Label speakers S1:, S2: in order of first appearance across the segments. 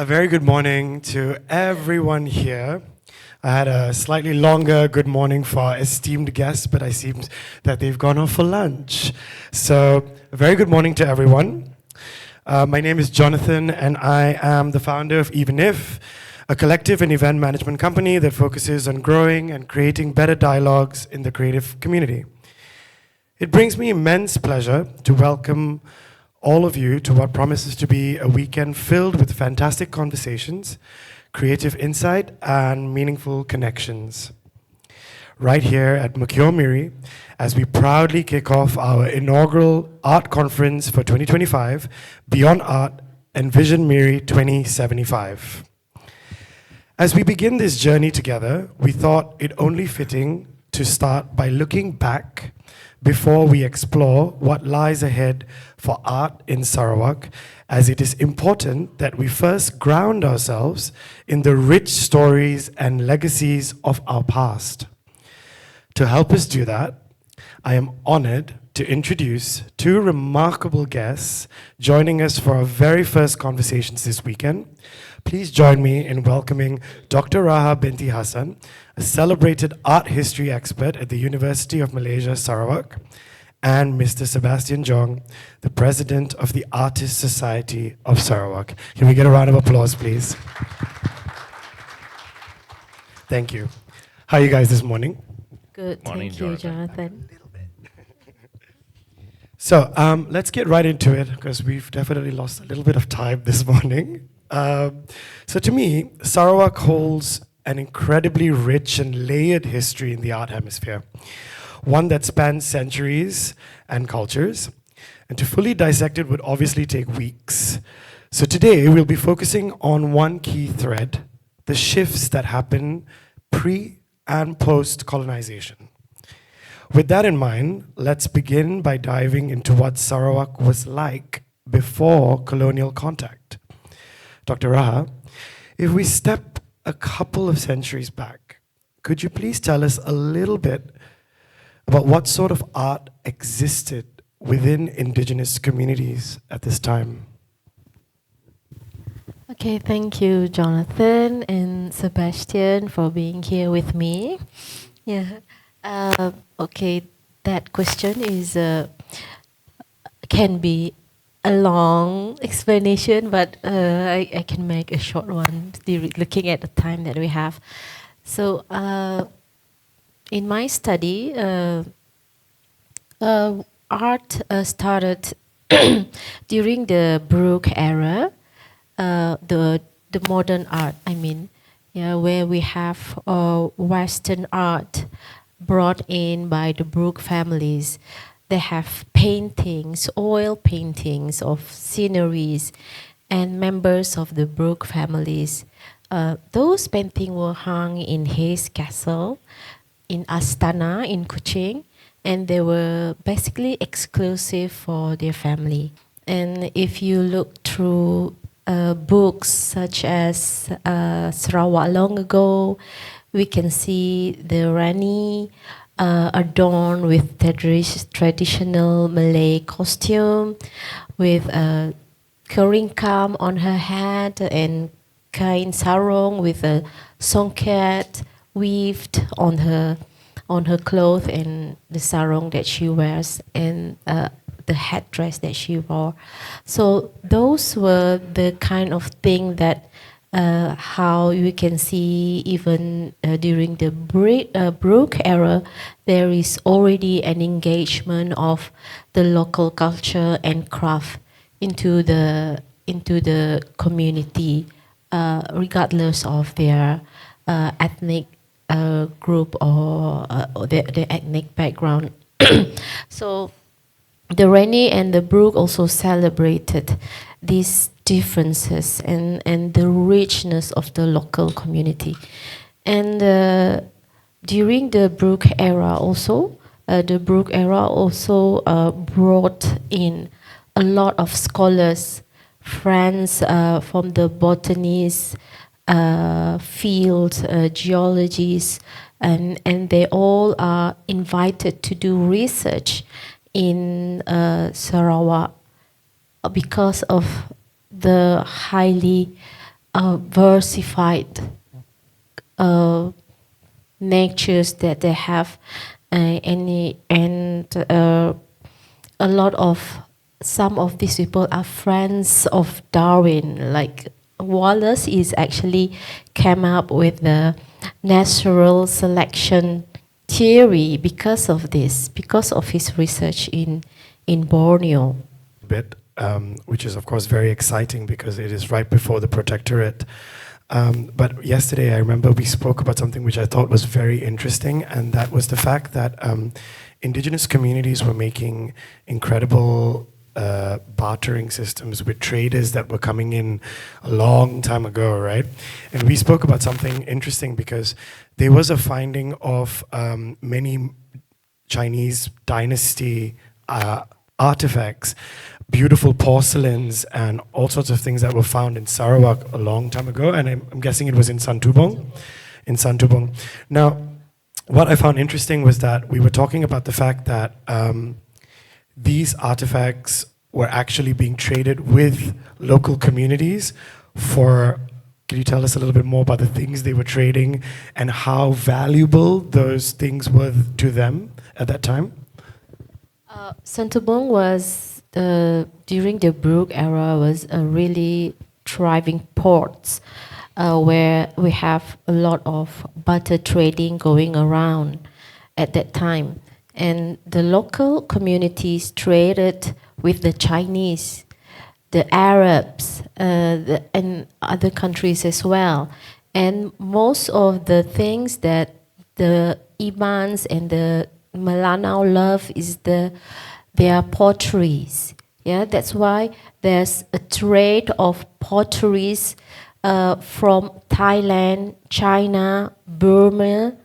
S1: A very good morning to everyone here. I had a slightly longer good morning for our esteemed guests, but it seems that they've gone off for lunch. So, a very good morning to everyone. My name is Jonathan, and I am the founder of Even If, a collective and event management company that focuses on growing and creating better dialogues in the creative community. It brings me immense pleasure to welcome all of you to what promises to be a weekend filled with fantastic conversations, creative insight, and meaningful connections. Right here at Mukyo Miri, as we proudly kick off our inaugural art conference for 2025, Beyond Art and Vision Miri 2075. As we begin this journey together, we thought it only fitting to start by looking back before we explore what lies ahead for art in Sarawak, as it is important that we first ground ourselves in the rich stories and legacies of our past. To help us do that, I am honored to introduce two remarkable guests joining us for our very first conversations this weekend. Please join me in welcoming Dr. Rahah Binti Hassan, a celebrated art history expert at the University of Malaysia, Sarawak, and Mr. Sebastian Jong, the president of the Artists Society of Sarawak. Can we get a round of applause, please? Thank you. How are you guys this morning?
S2: Good,
S3: Morning,
S2: thank you,
S3: Jonathan.
S2: Jonathan.
S1: So let's get right into it, because we've definitely lost a little bit of time this morning. So to me, Sarawak holds an incredibly rich and layered history in the art hemisphere, one that spans centuries and cultures. And to fully dissect it would obviously take weeks. So today we'll be focusing on one key thread, the shifts that happen pre and post colonization. With that in mind, let's begin by diving into what Sarawak was like before colonial contact. Dr. Rahah, if we step a couple of centuries back, could you please tell us a little bit about what sort of art existed within indigenous communities at this time?
S2: Okay, thank you, Jonathan and Sebastian, for being here with me. Yeah. Okay, that question is can be a long explanation, but I can make a short one looking at the time that we have. So in my study, art started during the Brooke era, the modern art, I mean, yeah, where we have Western art brought in by the Brooke families. They have paintings, oil paintings of sceneries and members of the Brooke families. Those paintings were hung in his castle in Astana in Kuching, and they were basically exclusive for their family. And if you look through books such as Sarawak Long Ago, we can see the Rani adorned with traditional Malay costume, with a keringkam on her head and kain sarong with a songket weaved on her clothes and the sarong that she wears and the headdress that she wore. So those were the kind of thing that how you can see even during the Brooke era, there is already an engagement of the local culture and craft into the community, regardless of their ethnic group or their ethnic background. So the Rani and the Brooke also celebrated these differences and the richness of the local community. And during the Brooke era also, brought in a lot of scholars, friends from the botanists, field geologists, and they all are invited to do research in Sarawak because of the highly versified uh, natures that they have, and a lot of some of these people are friends of Darwin. Like Wallace is actually came up with the natural selection theory because of this, because of his research in Borneo.
S1: Bit, which is of course very exciting because it is right before the protectorate. But yesterday I remember we spoke about something which I thought was very interesting, and that was the fact that indigenous communities were making incredible bartering systems with traders that were coming in a long time ago, right? And we spoke about something interesting because there was a finding of many Chinese dynasty artifacts, beautiful porcelains, and all sorts of things that were found in Sarawak a long time ago, and I'm guessing it was in Santubong. In Santubong. Now, what I found interesting was that we were talking about the fact that these artifacts were actually being traded with local communities for. Can you tell us a little bit more about the things they were trading and how valuable those things were to them at that time?
S2: Santubong was during the Brooke era was a really thriving port where we have a lot of butter trading going around at that time, and the local communities traded with the Chinese, the Arabs, and other countries as well. And most of the things that the Ibans and the Melanau love is their potteries. Yeah, that's why there's a trade of potteries from Thailand, China, Burma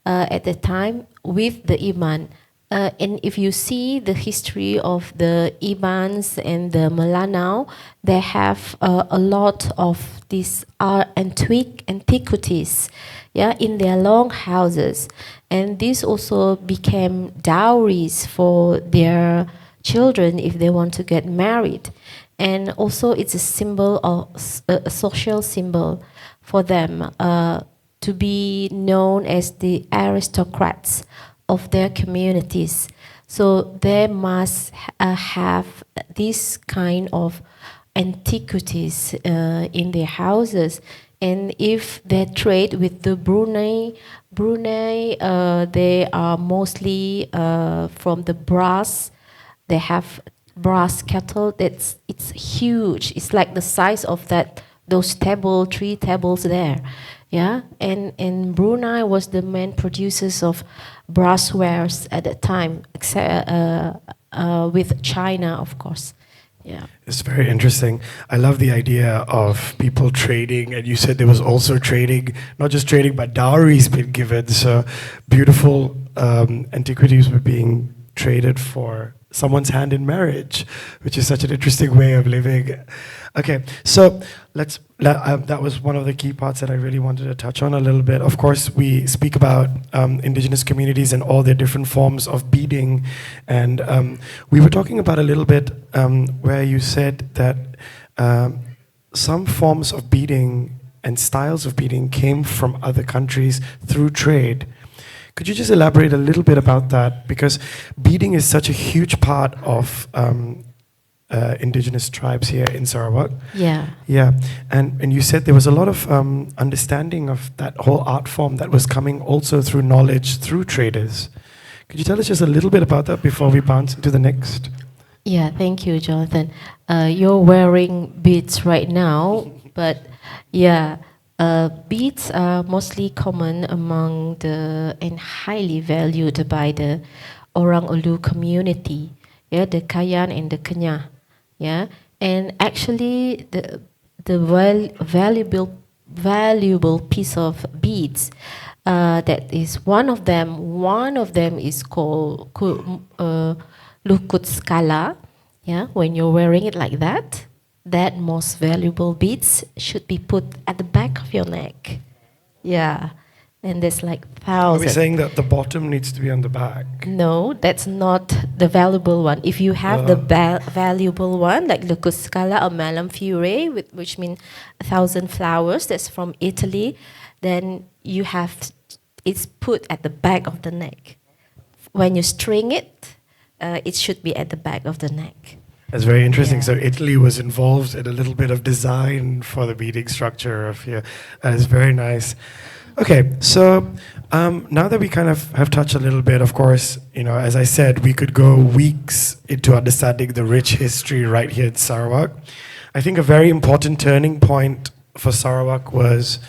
S2: at the time with the Iban. And if you see the history of the Ibans and the Melanau, they have a lot of these antiquities, yeah, in their long houses. And this also became dowries for their children if they want to get married. And also it's a symbol of a social symbol for them to be known as the aristocrats of their communities. So they must have this kind of antiquities in their houses. And if they trade with the Brunei, they are mostly from the brass. They have brass kettle. It's huge. It's like the size of those three tables there. Yeah, and Brunei was the main producers of brasswares at that time, except, with China, of course. Yeah.
S1: It's very interesting. I love the idea of people trading, and you said there was also trading, not just trading, but dowries being given. So beautiful antiquities were being traded for someone's hand in marriage, which is such an interesting way of living. Okay, so that was one of the key parts that I really wanted to touch on a little bit. Of course, we speak about indigenous communities and all their different forms of beading, and we were talking about a little bit where you said that some forms of beading and styles of beading came from other countries through trade. Could you just elaborate a little bit about that? Because beading is such a huge part of indigenous tribes here in Sarawak.
S2: Yeah.
S1: Yeah, and you said there was a lot of understanding of that whole art form that was coming also through knowledge through traders. Could you tell us just a little bit about that before we bounce into the next?
S2: Yeah, thank you, Jonathan. You're wearing beads right now, but yeah, beads are mostly common among and highly valued by the Orang Ulu community, yeah, the Kayan and the Kenya, yeah, and actually the valuable piece of beads that is one of them is called Lukut Skala, yeah. When you're wearing it like that, that most valuable beads should be put at the back of your neck. Yeah. and there's like
S1: Are we
S2: thousands.
S1: saying that the bottom needs to be on the back?
S2: No, that's not the valuable one. If you have the valuable one, like the Cuscala or Malam Fiore, which means 1,000 flowers, that's from Italy, then you have it's put at the back of the neck. When you string it, it should be at the back of the neck.
S1: That's very interesting.
S2: Yeah.
S1: So Italy was involved in a little bit of design for the beading structure of here. That is very nice. Okay, so now that we kind of have touched a little bit, of course, as I said, we could go weeks into understanding the rich history right here in Sarawak. I think a very important turning point for Sarawak was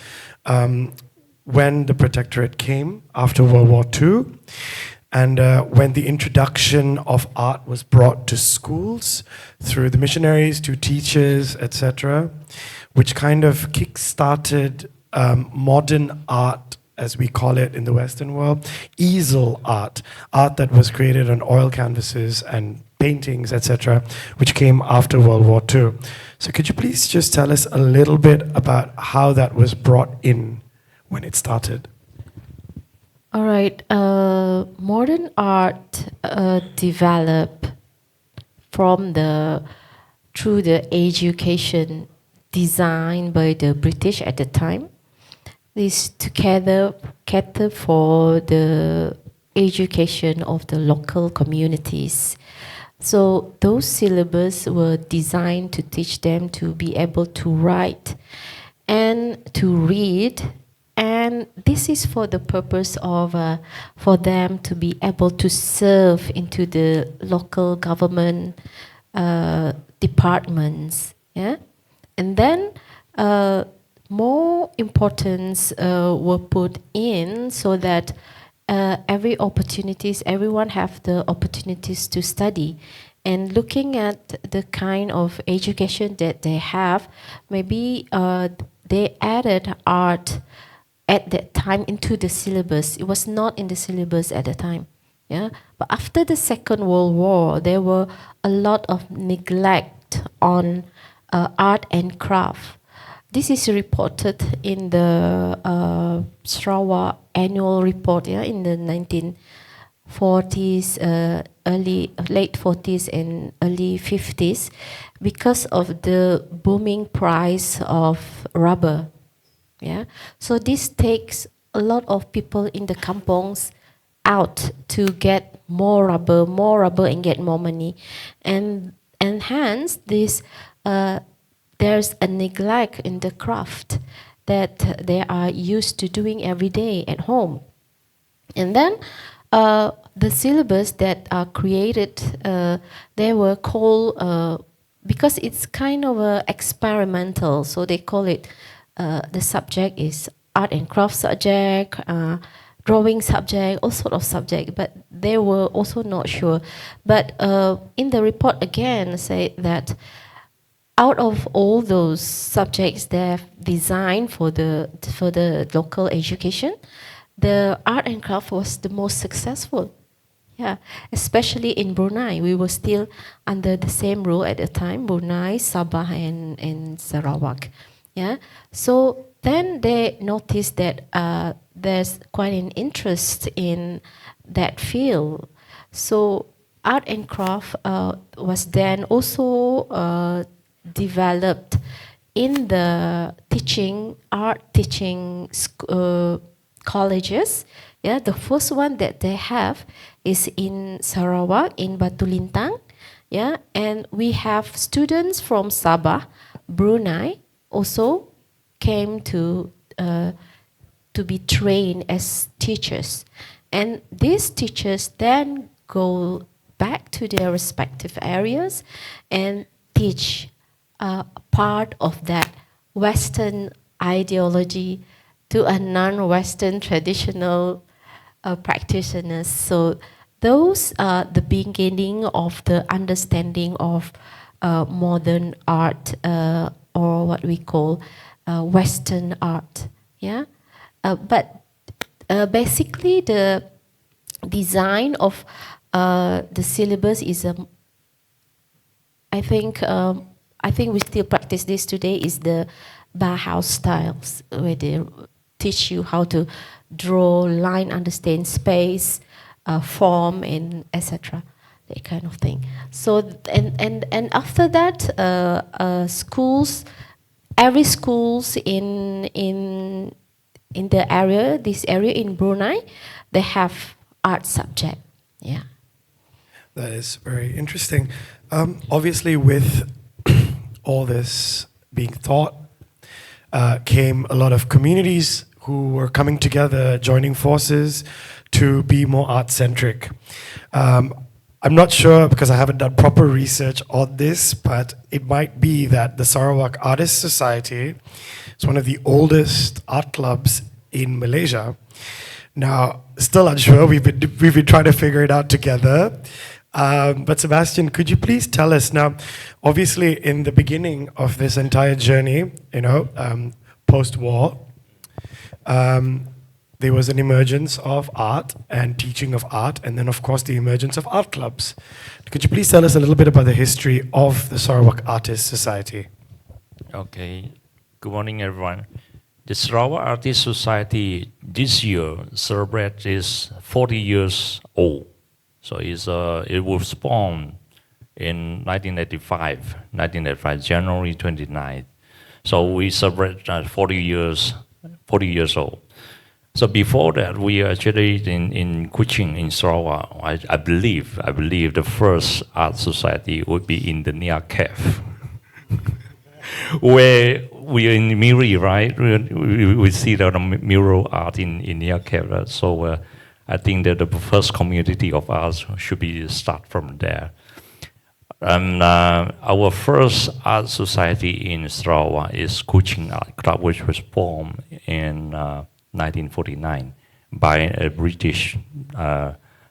S1: when the Protectorate came after World War II. And when the introduction of art was brought to schools through the missionaries, to teachers, etc., which kind of kick-started modern art, as we call it in the Western world, easel art, art that was created on oil canvases and paintings, etc., which came after World War II. So could you please just tell us a little bit about how that was brought in when it started?
S2: All right. Modern art developed through the education designed by the British at the time. This together cater for the education of the local communities. So those syllabus were designed to teach them to be able to write and to read. And this is for the purpose of for them to be able to serve into the local government departments. Yeah, and then more importance were put in so that everyone have the opportunities to study. And looking at the kind of education that they have, maybe they added art at that time into the syllabus. It was not in the syllabus at the time. Yeah? But after the Second World War, there were a lot of neglect on art and craft. This is reported in the Sarawak annual report, yeah, in the 1940s, late 40s and early 50s, because of the booming price of rubber. Yeah, so this takes a lot of people in the kampongs out to get more rubber, and get more money, and hence this there's a neglect in the craft that they are used to doing every day at home. And then the syllabus that are created, they were called, because it's kind of experimental, so they call it, the subject is art and craft subject, drawing subject, all sort of subject, but they were also not sure. But in the report again say that out of all those subjects they've designed for the local education, the art and craft was the most successful. Yeah, especially in Brunei. We were still under the same rule at the time, Brunei, Sabah, and Sarawak. Yeah, so then they noticed that there's quite an interest in that field. So art and craft was then also developed in the art teaching colleges. Yeah, the first one that they have is in Sarawak, in Batu Lintang. Yeah, and we have students from Sabah, Brunei, also came to be trained as teachers. And these teachers then go back to their respective areas and teach part of that Western ideology to a non-Western traditional practitioners. So those are the beginning of the understanding of modern art, or what we call Western art. Yeah, but basically the design of the syllabus is I think we still practice this today, is the Bauhaus styles, where teach you how to draw, line, understand space, form, and etc. That kind of thing. So and after that, schools, every schools in the area, this area in Brunei, they have art subject. Yeah.
S1: That is very interesting. Obviously, with all this being taught, came a lot of communities who were coming together, joining forces to be more art-centric. I'm not sure because I haven't done proper research on this, but it might be that the Sarawak Artists Society is one of the oldest art clubs in Malaysia. Now, still unsure. We've been trying to figure it out together. But Sebastian, could you please tell us now? Obviously, in the beginning of this entire journey, post-war, there was an emergence of art and teaching of art, and then, of course, the emergence of art clubs. Could you please tell us a little bit about the history of the Sarawak Artists Society?
S3: Okay. Good morning, everyone. The Sarawak Artists Society this year celebrates its 40 years old. So it was born in 1985, January 29th. So we celebrate 40 years old. So before that, we actually in Kuching in Sarawak. I believe the first art society would be in the Nia Cave, where we are in Miri, right? We see the mural art in Nia Cave. So I think that the first community of arts should be start from there. And our first art society in Sarawak is Kuching Art Club, which was formed in 1949 by a British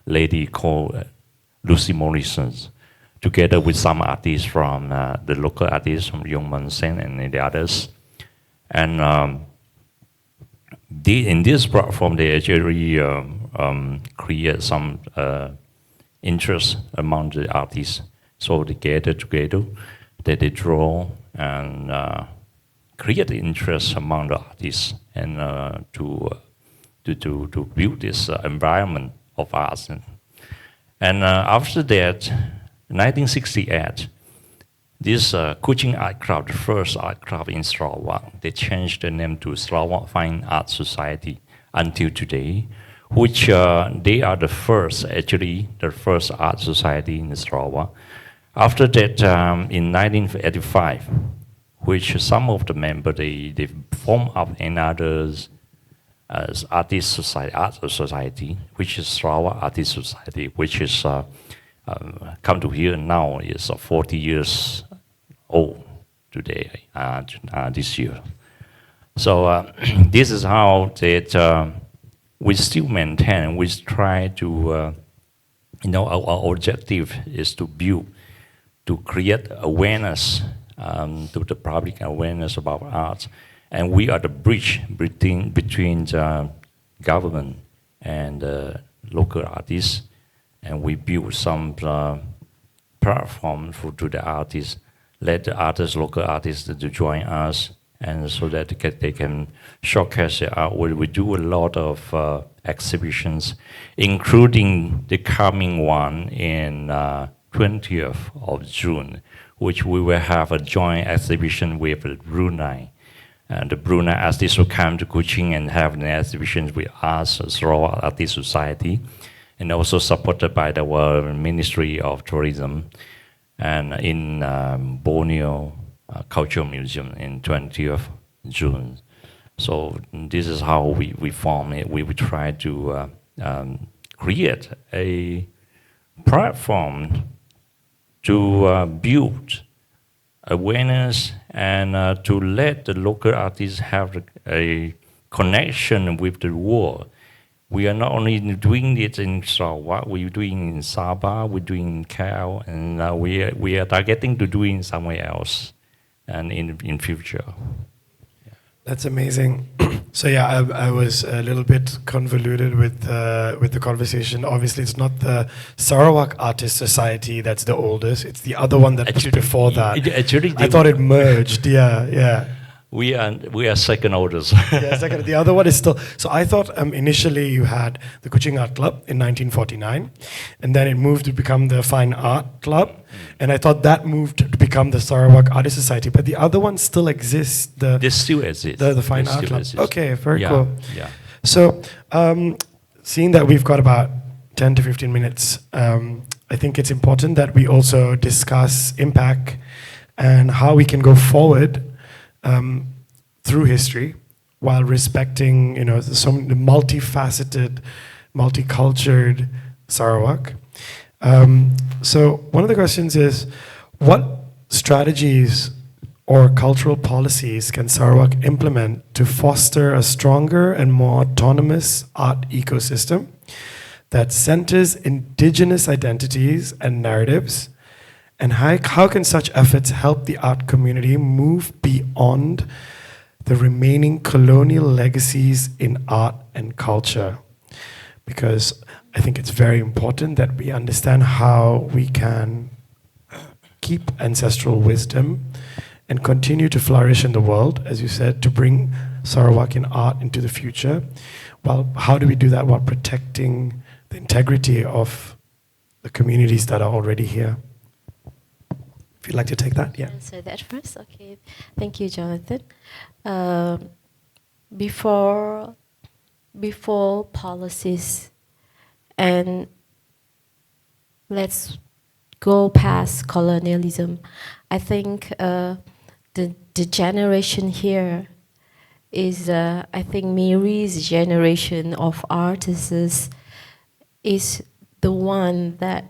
S3: lady called Lucy Morrison, together with some artists from the local artists from Yong Man Sen and the others. And in this platform, they actually create some interest among the artists. So they gather together, they draw and create interest among the artists and to build this environment of arts. And after that, 1968, this Kuching Art Club, the first art club in Sarawak, they changed the name to Sarawak Fine Art Society until today, which they are the first art society in Sarawak. After that, in 1985, which some of the members, they formed up another art society, which is Sarawak Artist Society, which is come to here now is 40 years old today, this year. So this is how that we still maintain, we try to, our objective is to build, to create awareness to the public, awareness about art. And we are the bridge between the government and local artists. And we build some platform to the artists, let the artists, local artists to join us, and so that they can showcase their art. We do a lot of exhibitions, including the coming one in 20th of June, which we will have a joint exhibition with Brunei. And the Brunei artists will come to Kuching and have an exhibition with us, Sarawak Artist Society, and also supported by the Ministry of Tourism, and in Borneo Cultural Museum in 20th June. So this is how we form it. We try to create a platform to build awareness and to let the local artists have a connection with the world. We are not only doing it in Sarawak, we're doing in Sabah, we're doing in KL, and we are targeting to do it somewhere else and in future.
S1: That's amazing. So yeah, I was a little bit convoluted with the conversation. Obviously, it's not the Sarawak Artist Society that's the oldest. It's the other one that was before that.
S3: Actually,
S1: I thought it merged. Yeah.
S3: We are second orders.
S1: Yeah, second. The other one is still. So I thought initially you had the Kuching Art Club in 1949, and then it moved to become the Fine Art Club, and I thought that moved to become the Sarawak Artist Society. But the other one still exists.
S3: This still exists.
S1: The Fine
S3: They
S1: Art
S3: still
S1: Club.
S3: exist.
S1: Okay, very
S3: Yeah,
S1: cool.
S3: yeah.
S1: So, seeing that we've got about 10 to 15 minutes, I think it's important that we also discuss impact and how we can go forward through history while respecting, the multifaceted, multicultured Sarawak. So one of the questions is, what strategies or cultural policies can Sarawak implement to foster a stronger and more autonomous art ecosystem that centers indigenous identities and narratives? And how can such efforts help the art community move beyond the remaining colonial legacies in art and culture? Because I think it's very important that we understand how we can keep ancestral wisdom and continue to flourish in the world, as you said, to bring Sarawakian art into the future. Well, how do we do that while protecting the integrity of the communities that are already here? If you'd like to take that, yeah.
S2: Answer that first, okay. Thank you, Jonathan. Before policies, and let's go past colonialism, I think the generation here is, I think Miri's generation of artists is the one that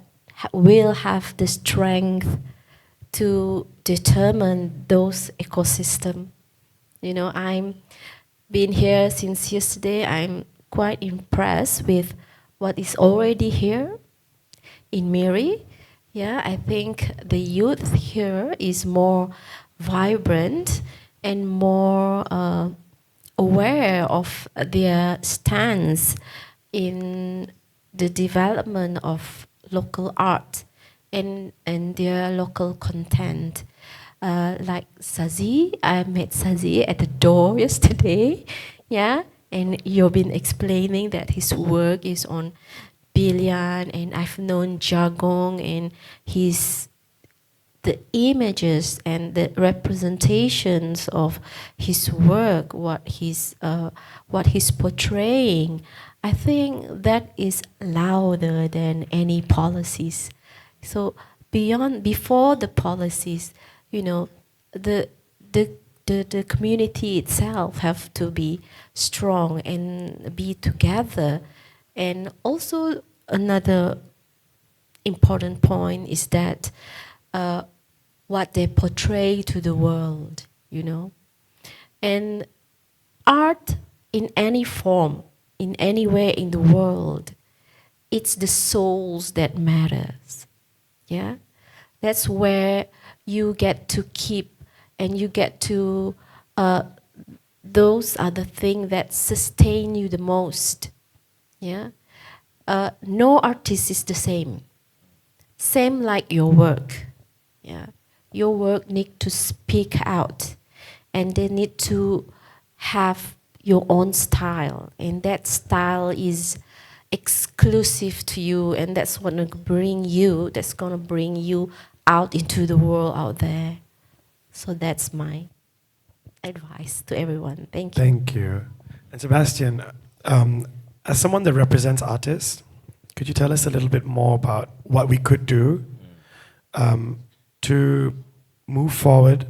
S2: will have the strength to determine those ecosystem. I'm been here since yesterday. I'm quite impressed with what is already here in Miri. Yeah, I think the youth here is more vibrant and more aware of their stance in the development of local art and their local content. Like Sazi, I met Sazi at the door yesterday, yeah, and you've been explaining that his work is on Bilian, and I've known Jagong and the images and the representations of his work, what he's portraying. I think that is louder than any policies. So before the policies, the community itself have to be strong and be together. And also another important point is that what they portray to the world, And art in any form, in any way in the world, it's the souls that matters, yeah? That's where you get to keep and you get to, those are the things that sustain you the most, yeah? No artist is the same. Same like your work, yeah? Your work need to speak out and they need to have your own style, and that style is exclusive to you, and that's what that's gonna bring you out into the world out there. So that's my advice to everyone. Thank you.
S1: Thank you. And Sebastian, as someone that represents artists, could you tell us a little bit more about what we could do to move forward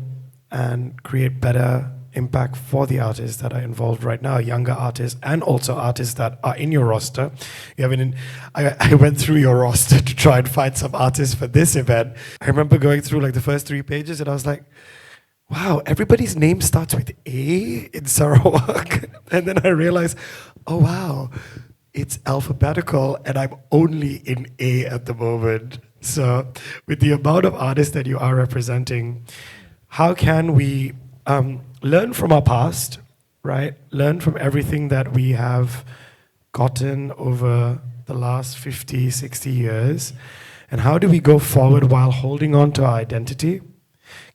S1: and create better impact for the artists that are involved right now, younger artists and also artists that are in your roster? I went through your roster to try and find some artists for this event. I remember going through like the first 3 pages and I was like, wow, everybody's name starts with A in Sarawak. And then I realized, oh wow, it's alphabetical and I'm only in A at the moment. So with the amount of artists that you are representing, how can we learn from our past, right? Learn from everything that we have gotten over the last 50, 60 years. And how do we go forward while holding on to our identity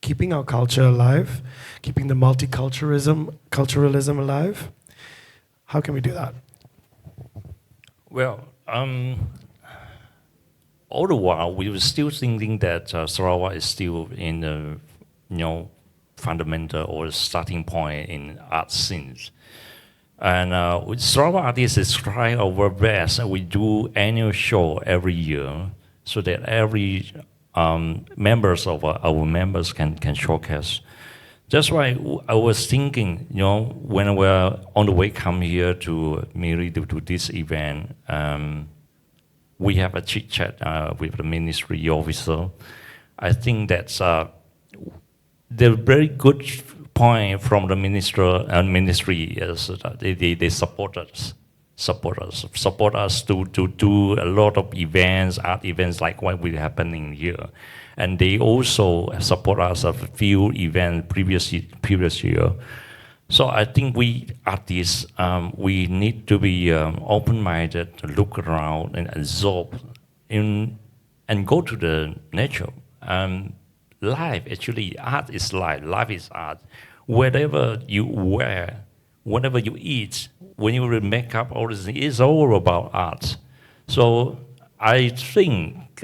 S1: keeping our culture alive, keeping the culturalism alive? How can we do that?
S3: Well, all the while we were still thinking that Sarawak is still in the fundamental or starting point in art scenes. And with Sarawak artists is trying our best. We do annual show every year so that every members of our members can showcase. That's why I was thinking, when we're on the way come here to Miri to this event, we have a chit chat with the ministry officer. I think that's the very good point from the ministry is that they support us to do a lot of events, art events like what will happening here, and they also support us of a few events previous year. So I think we artists we need to be open-minded, to look around and absorb and go to the nature. Life, actually, art is life. Life is art. Whatever you wear, whatever you eat, when you make up, all this, it's all about art. So I think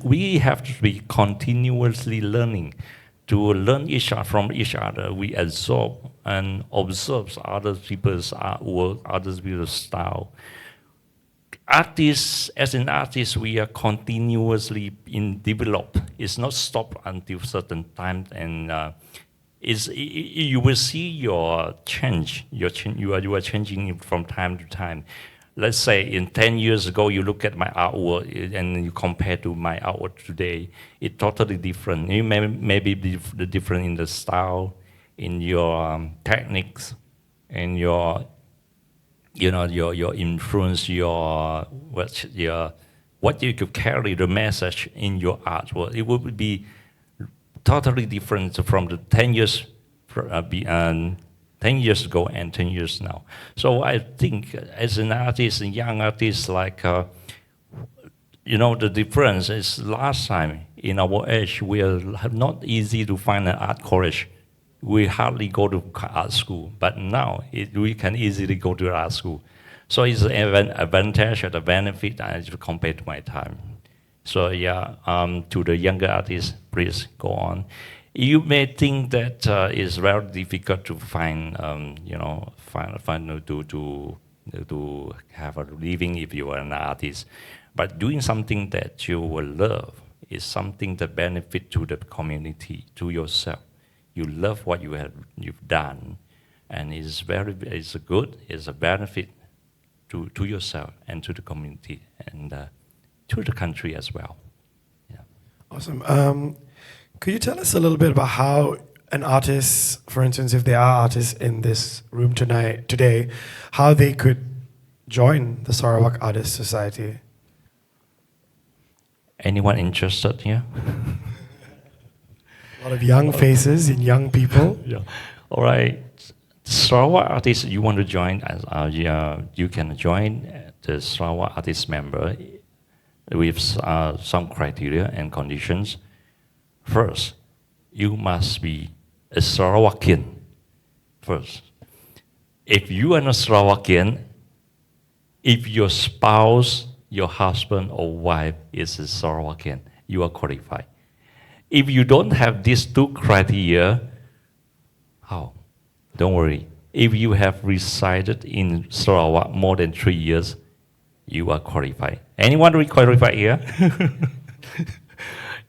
S3: we have to be continuously learning, to learn from each other. We absorb and observe other people's artwork, other people's style. Artists, as an artist, we are continuously in develop. It's not stopped until certain time, and you will see your change. You are changing from time to time. Let's say in 10 years ago, you look at my artwork and you compare to my artwork today, it's totally different. You may be different in the style, in your techniques, in your your influence, what you could carry, the message in your artwork. It would be totally different from the 10 years 10 years ago and 10 years now. So I think as an artist, a young artist, like, the difference is last time in our age, we are not easy to find an art college. We hardly go to art school, but now we can easily go to art school. So it's an advantage and a benefit compared to my time. So yeah, to the younger artists, please go on. You may think that it's very difficult to find, to have a living if you are an artist. But doing something that you will love is something that benefit to the community, to yourself. You love what you've done, and it's good. It's a benefit to yourself and to the community and to the country as well. Yeah.
S1: Awesome. Could you tell us a little bit about how an artist, for instance, if there are artists in this room today, how they could join the Sarawak Artists Society?
S3: Anyone interested here?
S1: A lot of young faces and young people.
S3: Yeah. All right. Sarawak artists, you want to join? You can join the Sarawak artist member with some criteria and conditions. First, you must be a Sarawakian. First, if you are not Sarawakian, if your spouse, your husband or wife is a Sarawakian, you are qualified. If you don't have these two criteria, how? Don't worry. If you have resided in Sarawak more than 3 years, you are qualified. Anyone qualified here?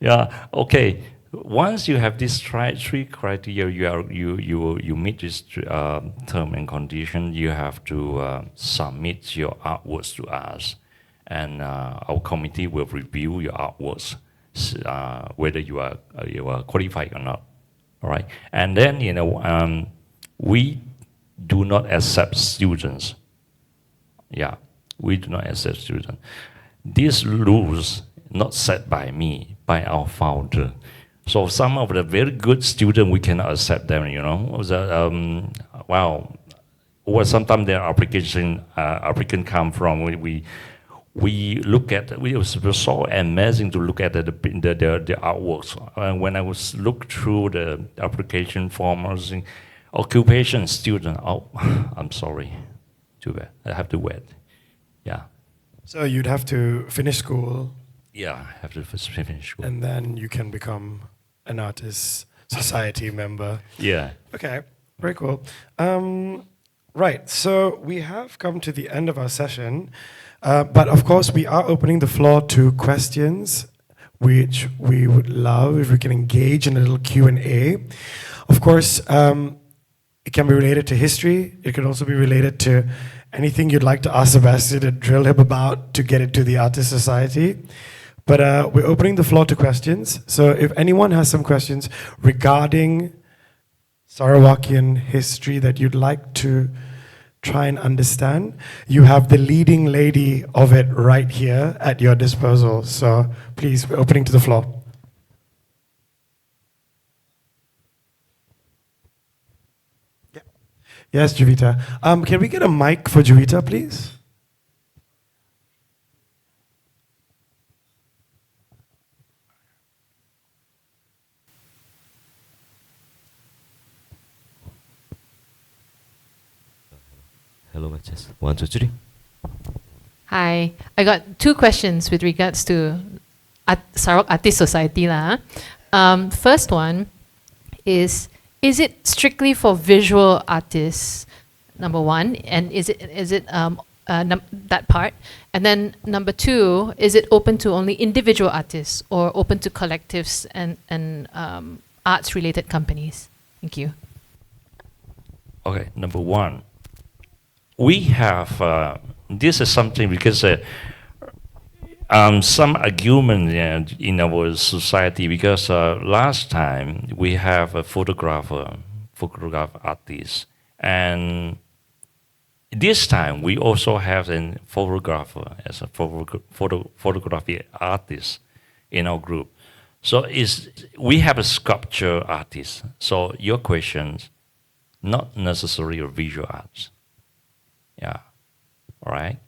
S3: Yeah. Okay. Once you have these three criteria, you meet this term and condition. You have to submit your artworks to us, and our committee will review your artworks, whether you are qualified or not. All right. And then we do not accept students. Yeah, we do not accept students. These rules not set by me, by our founder. So some of the very good students, we cannot accept them, Well, or sometimes their applicant come from, we look at, it was so amazing to look at the artworks. When I was look through the application form, I was saying, occupation student, oh, I'm sorry, too bad, I have to wait. Yeah.
S1: So you'd have to finish school.
S3: Yeah, I have to finish school.
S1: And then you can become an artist society member.
S3: Yeah.
S1: Okay, very cool. Right, so we have come to the end of our session, but of course we are opening the floor to questions, which we would love if we can engage in a little Q&A. Of course, it can be related to history. It could also be related to anything you'd like to ask Sebastian and drill him about to get into the Artist Society. But we're opening the floor to questions. So if anyone has some questions regarding Sarawakian history that you'd like to try and understand, you have the leading lady of it right here at your disposal. So please, we're opening to the floor. Yeah. Yes, Juvita. Can we get a mic for Juvita, please?
S4: Hello, Matches. 1, 2, 3.
S5: Hi, I got 2 questions with regards to Sarawak Artist Society. First one is it strictly for visual artists, number 1, and is it that part? And then number 2, is it open to only individual artists or open to collectives and arts-related companies? Thank you.
S3: Okay, number 1. We have, this is something because some argument in our society, because last time we have a photograph artist, and this time we also have a photographer as a photography artist in our group. So we have a sculpture artist. So your questions, not necessarily visual arts. Yeah, all right.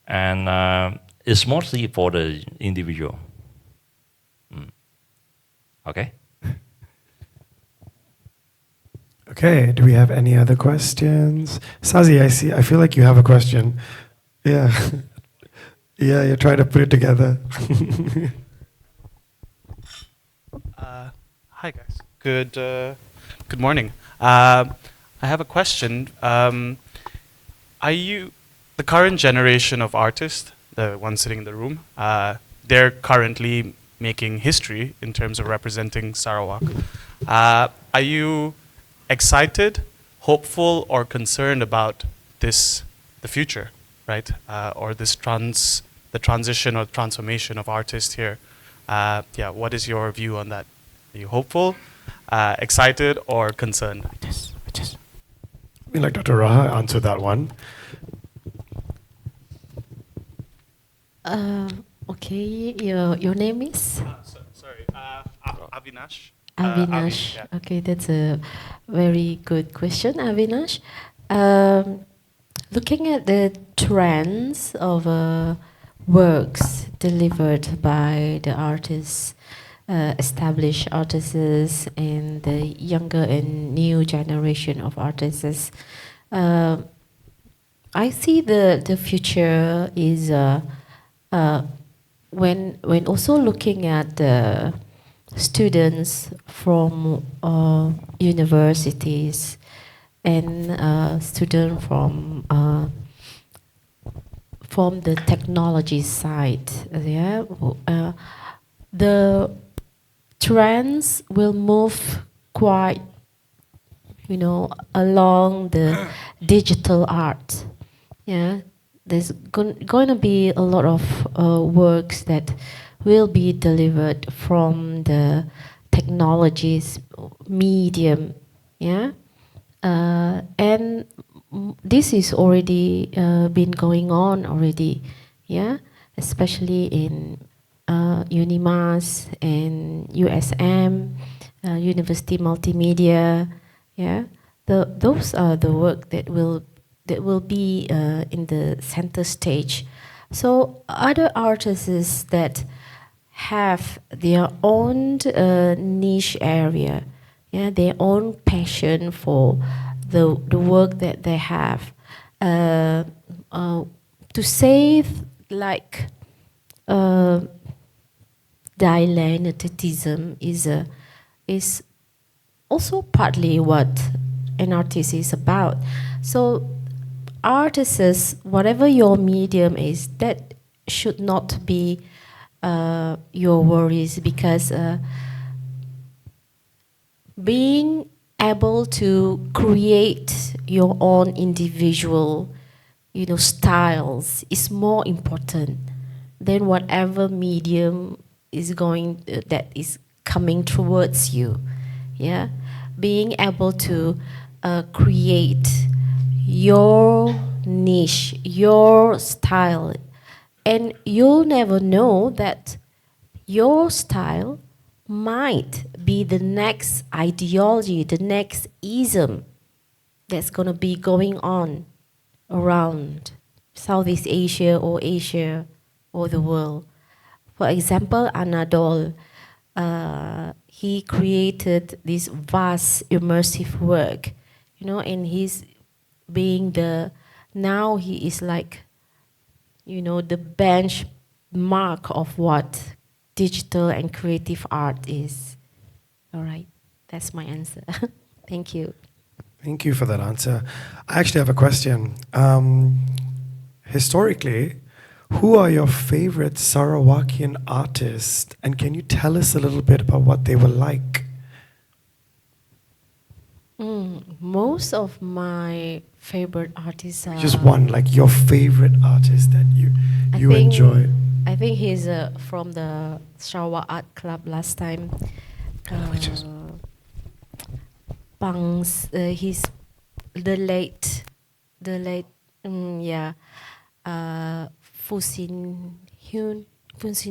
S3: And it's mostly for the individual. Okay?
S1: Okay, do we have any other questions? Sazi, I feel like you have a question. Yeah. Yeah, you're trying to put it together.
S6: Hi guys. Good morning. I have a question. Are you the current generation of artists, the ones sitting in the room? They're currently making history in terms of representing Sarawak. Are you excited, hopeful, or concerned about the future, right? Or the transition or transformation of artists here? Yeah, what is your view on that? Are you hopeful, excited, or concerned?
S1: I'd like Dr. Rahah answer that one.
S2: Okay, your name is?
S6: Sorry, Avinash.
S2: Avinash.
S6: Yeah.
S2: Okay, that's a very good question, Avinash. Looking at the trends of works delivered by the artists, established artists, and the younger and new generation of artists, I see the future is when also looking at the students from universities and students from the technology side. Yeah, the trends will move quite, along the digital art. Yeah, there's going to be a lot of works that will be delivered from the technologies medium. Yeah, and this is already been going on already. Yeah, especially in UNIMAS and USM, University Multimedia. Yeah, those are the work that will be in the center stage So other artists that have their own niche area, yeah, their own passion for the work that they have. Uh, to say like dilettantism is also partly what an artist is about. So artists, whatever your medium is, that should not be your worries, because being able to create your own individual, styles is more important than whatever medium is going that is coming towards you. Yeah, being able to create your niche, your style, and you'll never know that your style might be the next ideology, the next ism that's going to be going on around Southeast Asia or Asia or the world. For example, Anadol, he created this vast immersive work, and he's being now he is like, the benchmark of what digital and creative art is. All right, that's my answer. Thank you.
S1: Thank you for that answer. I actually have a question. Historically, who are your favorite Sarawakian artists? And can you tell us a little bit about what they were like?
S2: Most of my favorite artists are...
S1: Just one, like your favorite artist that you enjoy.
S2: I think he's from the Sarawak Art Club last time.
S1: Which is?
S2: He's the late, Fusin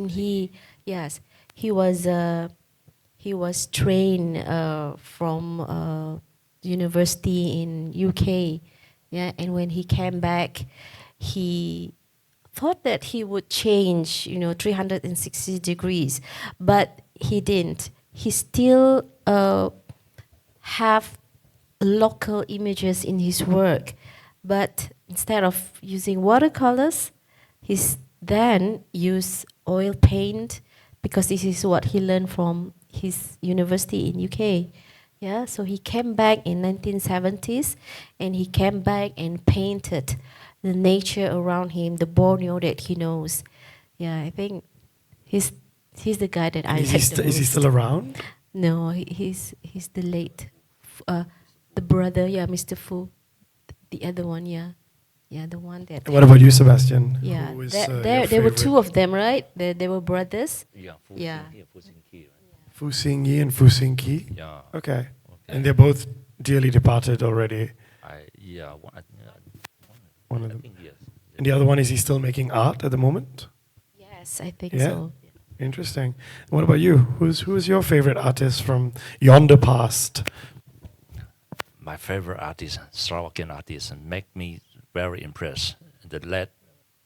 S2: He. Yes, he was trained from university in UK. Yeah, and when he came back, he thought that he would change, 360 degrees, but he didn't. He still have local images in his work, but instead of using watercolors, he's then used oil paint, because this is what he learned from his university in UK. Yeah, so he came back in 1970s, and he came back and painted the nature around him, the Borneo that he knows. Yeah, I think he's the guy that I like the most.
S1: Is he still around?
S2: No, he's the late, the brother. Yeah, Mr. Fu, the other one. Yeah, the one that.
S1: What about you, Sebastian?
S2: Yeah,
S1: Who is,
S2: there were two of them, right? They were brothers.
S3: Yeah.
S2: Yeah.
S1: Fu Sing Yi and Fu Sing Ki?
S3: Yeah.
S1: Okay. And they're both dearly departed already. One of them.
S3: Yes.
S1: And the other one, is he still making art at the moment?
S2: Yes, I think
S1: Yeah.
S2: so.
S1: Interesting. What about you? Who's your favorite artist from yonder past?
S3: My favorite artist, Sarawakian artist, make me very impressed. The late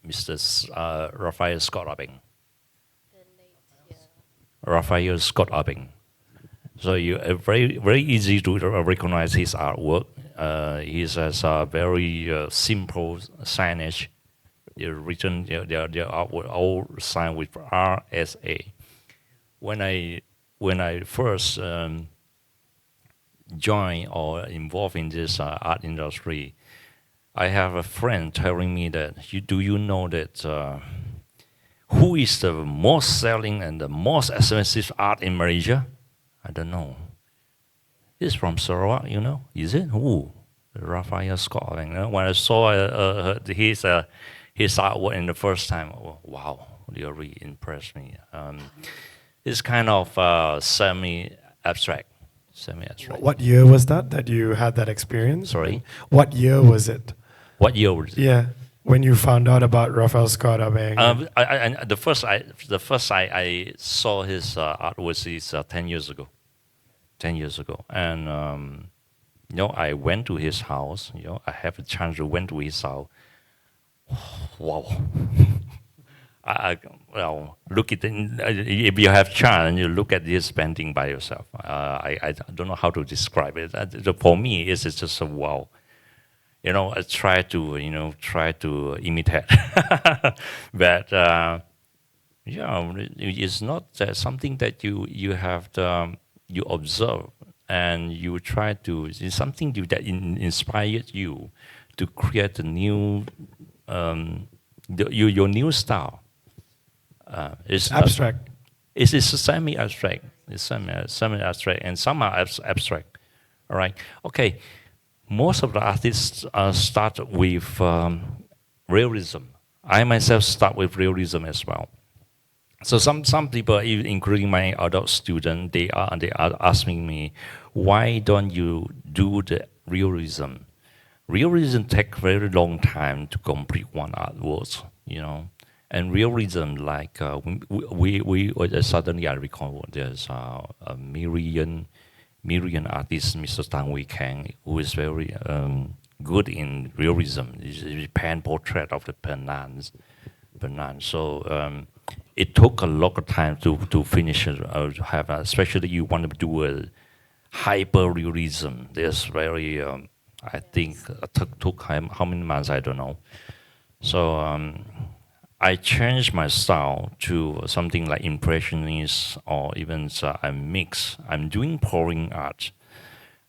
S3: Mr. Raphael Scott Abing. Raphael Scott Abing. So you very easy to recognize his artwork. He has a very simple signage. Written their artwork all signed with RSA. When I first joined or involved in this art industry, I have a friend telling me that do you know that who is the most selling and the most expensive art in Malaysia? I don't know. He's from Sarawak, Is it? Who? Raphael Scott. When I saw his artwork in the first time, wow, really impressed me. It's kind of semi-abstract.
S1: What year was that you had that experience?
S3: Sorry?
S1: What year was it?
S3: What year was it?
S1: Yeah, when you found out about Raphael Scott Abing.
S3: The first I saw his art was 10 years ago. 10 years ago, and I went to his house. I have a chance to went to his house. Wow, well, look at if you have chance, you look at this painting by yourself. I don't know how to describe it. For me, it's just a wow. I try to imitate, but it's not something that you have you observe and you try to. It's something that inspired you to create a new your new style. It's
S1: Abstract.
S3: It's semi-abstract. It's semi-abstract and somehow abstract. All right. Okay. Most of the artists start with realism. I myself start with realism as well. So some people, including my adult student, they are asking me, why don't you do the realism? Realism takes very long time to complete one artwork, And realism, like we suddenly I recall there's a Miriam artist, Mr. Tang Wei Kang, who is very good in realism. He paint portrait of the Penang. So it took a lot of time to finish it. Especially you want to do a hyper realism. There's very, I think, took how many months, I don't know. So I changed my style to something like impressionist or even a mix. I'm doing pouring art.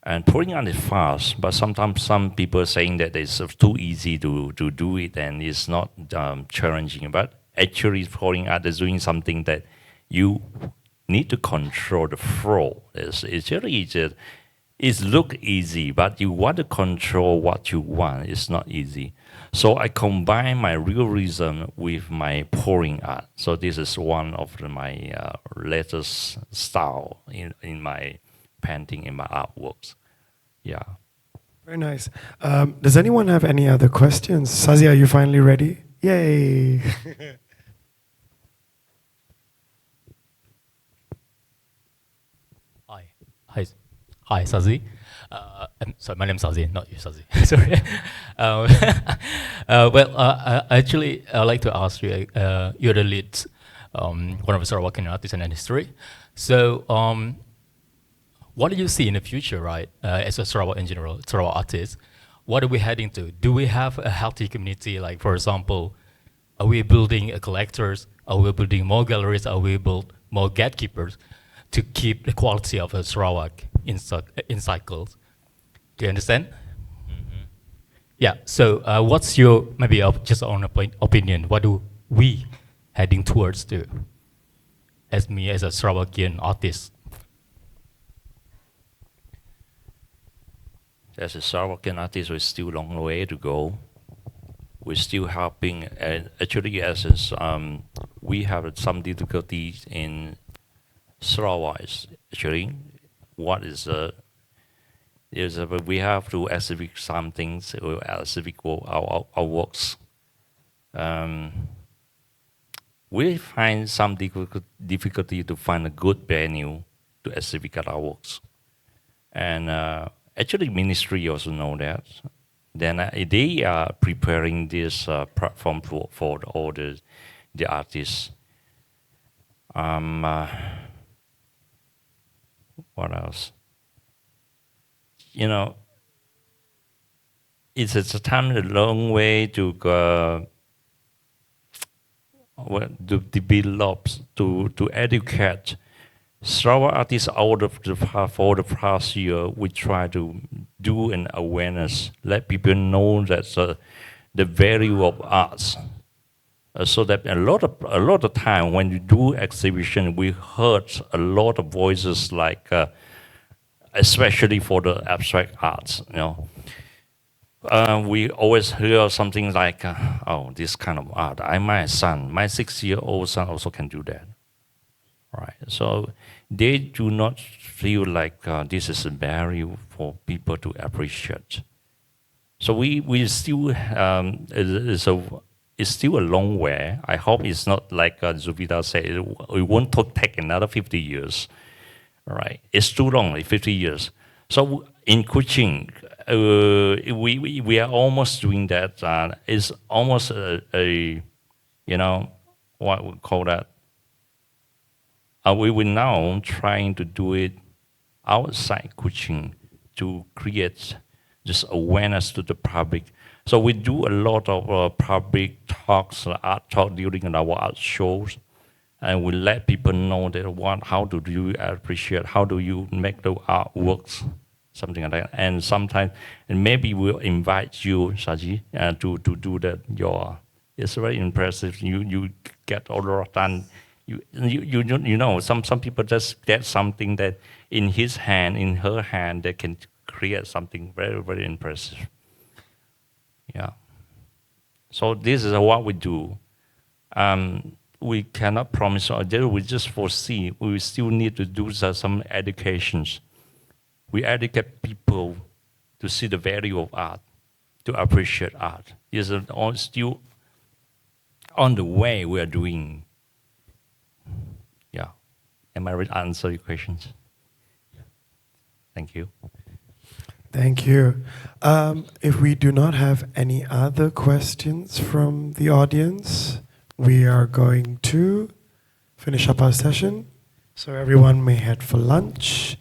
S3: And pouring art is fast, but sometimes some people are saying that it's too easy to do it and it's not challenging. But actually pouring art is doing something that you need to control the flow. It look easy, but you want to control what you want. It's not easy. So I combine my realism with my pouring art. So this is one of my latest style in my painting, in my artworks. Yeah.
S1: Very nice. Does anyone have any other questions? Sazi, are you finally ready? Yay!
S7: Hi, Sazi. Sorry, my name's Sazi, not you, Sazi. Sorry. Actually, I'd like to ask you, you're the lead, one of the Sarawakian artists in history. So, what do you see in the future, right, as a Sarawak in general, Sarawak artist? What are we heading to? Do we have a healthy community? Like, for example, are we building collectors? Are we building more galleries? Are we build more gatekeepers to keep the quality of a Sarawak in cycles? Do you understand? Mm-hmm. Yeah. So, what's your maybe just on opinion? What do we heading towards to? As me, as a Sarawakian artist.
S3: As a Sarawakian artist, we're still a long way to go. We're still helping, and actually, we have some difficulties in Sarawak. Actually, what is we have to exhibit some things, or exhibit our works. We find some difficulty to find a good venue to exhibit our works, and actually, ministry also know that. Then they are preparing this platform for all the artists. What else? It's a time a long way to go. To develop, to educate Sarawak artists for the past year. We try to do an awareness, let people know that the value of arts. So that a lot of time when you do exhibition, we heard a lot of voices like, especially for the abstract arts, we always hear something like, oh, this kind of art. My 6-year-old son also can do that. Right. So they do not feel like this is a barrier for people to appreciate. So we still, it's still a long way. I hope it's not like Zubida said, it won't take another 50 years. All right. It's too long, like 50 years. So in Kuching, we are almost doing that. It's almost a what we call that. We will now trying to do it outside Kuching to create just awareness to the public. So we do a lot of public talks, art talk during our art shows, and we let people know that how do you appreciate, how do you make the artworks, something like that. And sometimes, and maybe we'll invite you, Saji, to do that. It's very impressive. You get all of done. You know, some people just get something that in his hand, in her hand, they can create something very, very impressive. Yeah. So this is what we do. We cannot promise, or we just foresee. We still need to do some educations. We educate people to see the value of art, to appreciate art. It's still on the way we are doing. Yeah. Am I ready to answer your questions? Yeah. Thank you.
S1: Thank you. If we do not have any other questions from the audience, we are going to finish up our session. So everyone may head for lunch.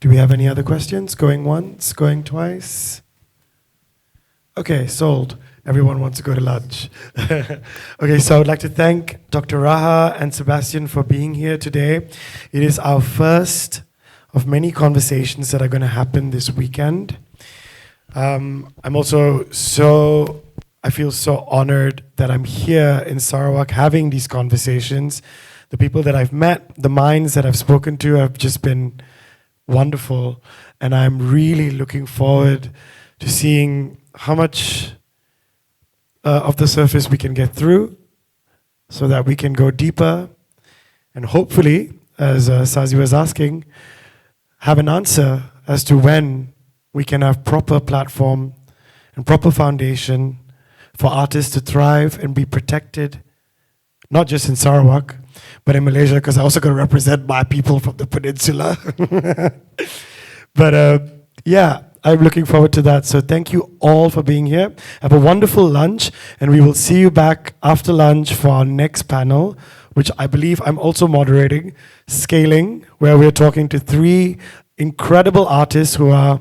S1: Do we have any other questions? Going once, going twice? Okay, sold. Everyone wants to go to lunch. Okay, so I would like to thank Dr. Rahah and Sebastian for being here today. It is our first of many conversations that are going to happen this weekend. I'm also I feel so honored that I'm here in Sarawak having these conversations. The people that I've met, the minds that I've spoken to have just been wonderful. And I'm really looking forward to seeing how much of the surface we can get through so that we can go deeper and hopefully, as Sazi was asking, have an answer as to when we can have proper platform and proper foundation for artists to thrive and be protected, not just in Sarawak, but in Malaysia, because I also got to represent my people from the peninsula. But yeah, I'm looking forward to that. So thank you all for being here. Have a wonderful lunch, and we will see you back after lunch for our next panel, which I believe I'm also moderating, Scaling, where we're talking to 3 incredible artists who are,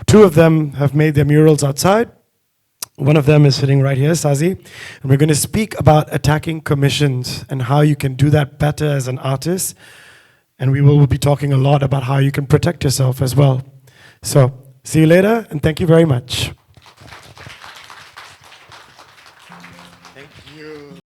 S1: 2 of them have made their murals outside. One of them is sitting right here, Sazi. And we're going to speak about attacking commissions and how you can do that better as an artist. And we will be talking a lot about how you can protect yourself as well. So, see you later, and thank you very much. Thank you.